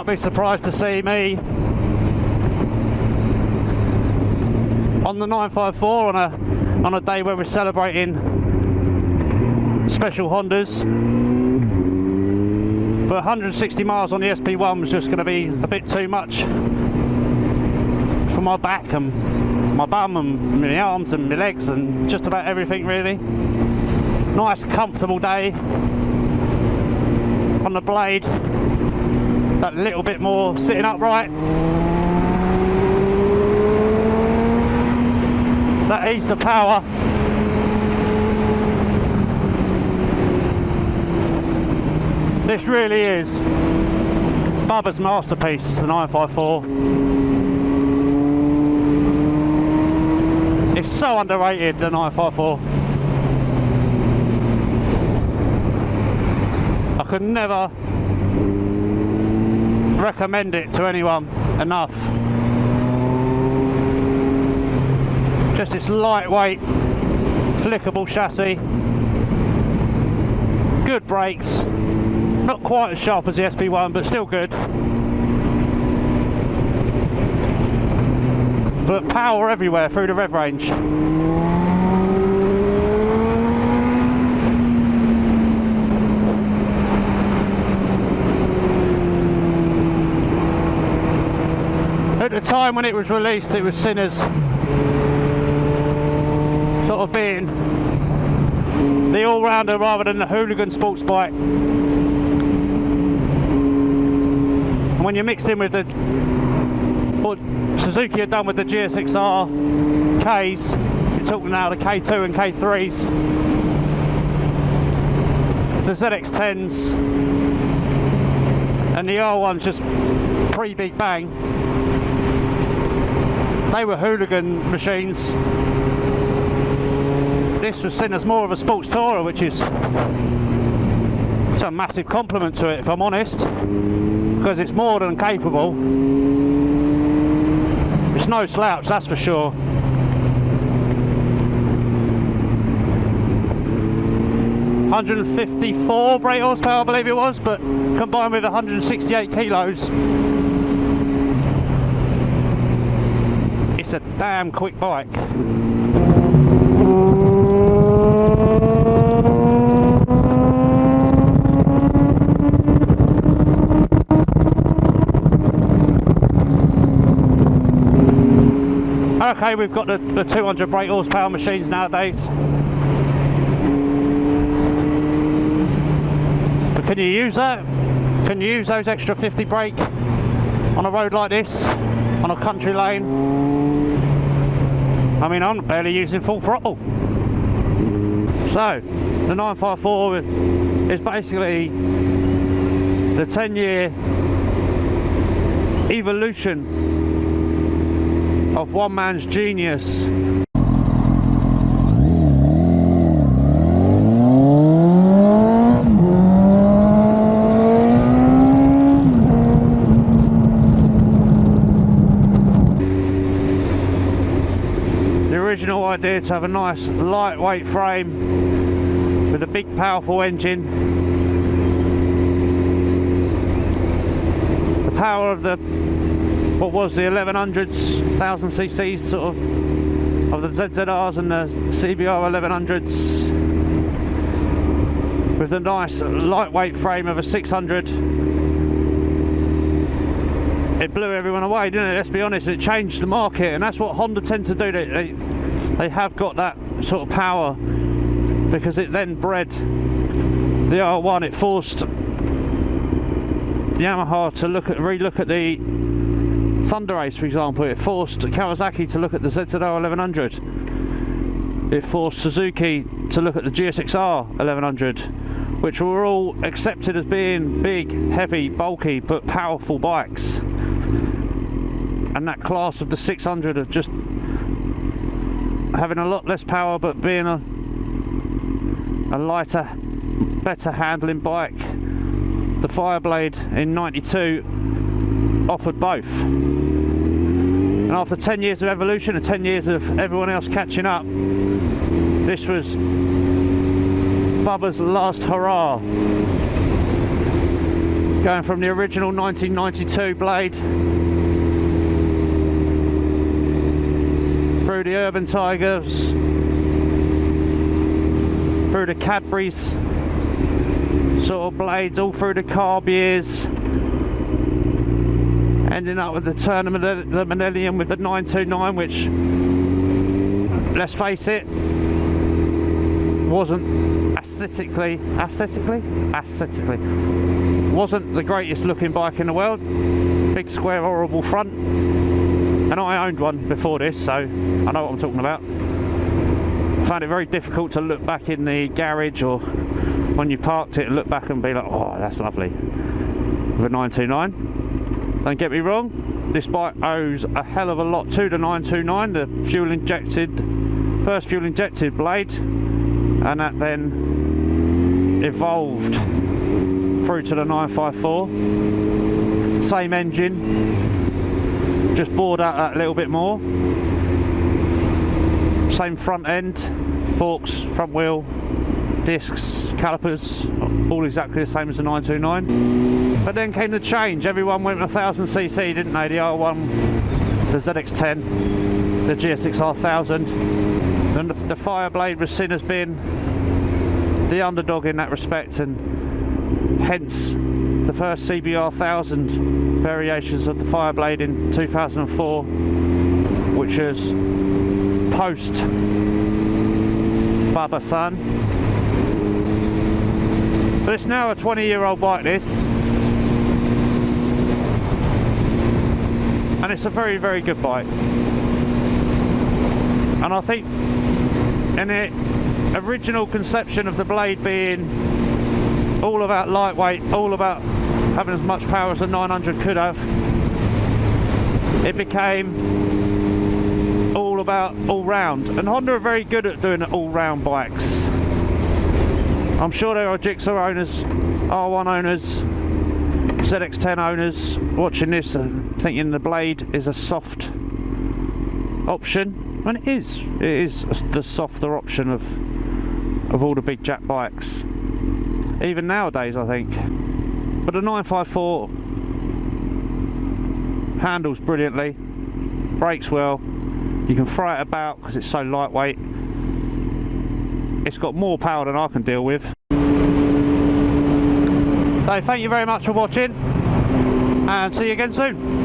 be surprised to see me on the 954 on a day where we're celebrating special Hondas. But 160 miles on the SP1 was just going to be a bit too much for my back and my bum and my arms and my legs and just about everything really. Nice comfortable day on the blade, that little bit more sitting upright, that eased the power. This really is Baba's masterpiece, the 954. It's so underrated, the 954. I could never recommend it to anyone enough. Just its lightweight, flickable chassis, good brakes, not quite as sharp as the SP1, but still good. But power everywhere through the rev range. At the time when it was released, it was seen as sort of being the all-rounder rather than the hooligan sports bike. And when you mixed in with what Suzuki had done with the GSX-R Ks, you're talking now the K2 and K3s, the ZX10s, and the R1s just pre-Big Bang. They were hooligan machines. This was seen as more of a sports tourer, which is a massive compliment to it, if I'm honest, because it's more than capable. It's no slouch, that's for sure. ...154 brake horsepower, I believe it was, but combined with 168 kilos, it's a damn quick bike. Okay, we've got the 200 brake horsepower machines nowadays. But can you use that? Can you use those extra 50 brake on a road like this, on a country lane? I mean, I'm barely using full throttle. So, the 954 is basically the 10-year evolution of one man's genius. The original idea to have a nice lightweight frame with a big powerful engine. The power of what was the 1100s, 1000 cc's sort of the ZZRs and the CBR 1100s, with the nice lightweight frame of a 600. It blew everyone away, didn't it? Let's be honest, it changed the market, and that's what Honda tend to do. They have got that sort of power, because it then bred the R1. It forced Yamaha to relook at the Thunder Ace, for example. It forced Kawasaki to look at the ZZR 1100. It forced Suzuki to look at the GSX-R 1100, which were all accepted as being big, heavy, bulky, but powerful bikes. And that class of the 600 of just having a lot less power, but being a lighter, better handling bike. The FireBlade in '92 offered both, and after 10 years of evolution and 10 years of everyone else catching up, this was Baba's last hurrah. Going from the original 1992 blade through the Urban Tigers, through the Cadbury's sort of blades, all through the carb years, ending up with the turn of the millennium with the 929, which, let's face it, wasn't aesthetically wasn't the greatest looking bike in the world. Big square horrible front, and I owned one before this, so I know what I'm talking about. I found it very difficult to look back in the garage or when you parked it and look back and be like, oh, that's lovely, with a 929. Don't get me wrong, this bike owes a hell of a lot to the 929, the first fuel injected blade, and that then evolved through to the 954. Same engine, just bored out that a little bit more. Same front end, forks, front wheel, discs, calipers, all exactly the same as the 929. But then came the change. Everyone went 1000cc, didn't they? The R1, the ZX10, the GSX-R 1000, and the FireBlade was seen as being the underdog in that respect, and hence the first CBR 1000 variations of the FireBlade in 2004, which was post Baba-san. But it's now a 20-year-old bike, this, and it's a very, very good bike. And I think in the original conception of the blade being all about lightweight, all about having as much power as the 900 could have, it became all about all-round. And Honda are very good at doing all-round bikes. I'm sure there are Jigsaw owners, R1 owners, ZX10 owners watching this and thinking the blade is a soft option, and it is the softer option of all the big jack bikes, even nowadays, I think. But the 954 handles brilliantly, brakes well, you can throw it about because it's so lightweight. It's got more power than I can deal with. So thank you very much for watching, and see you again soon.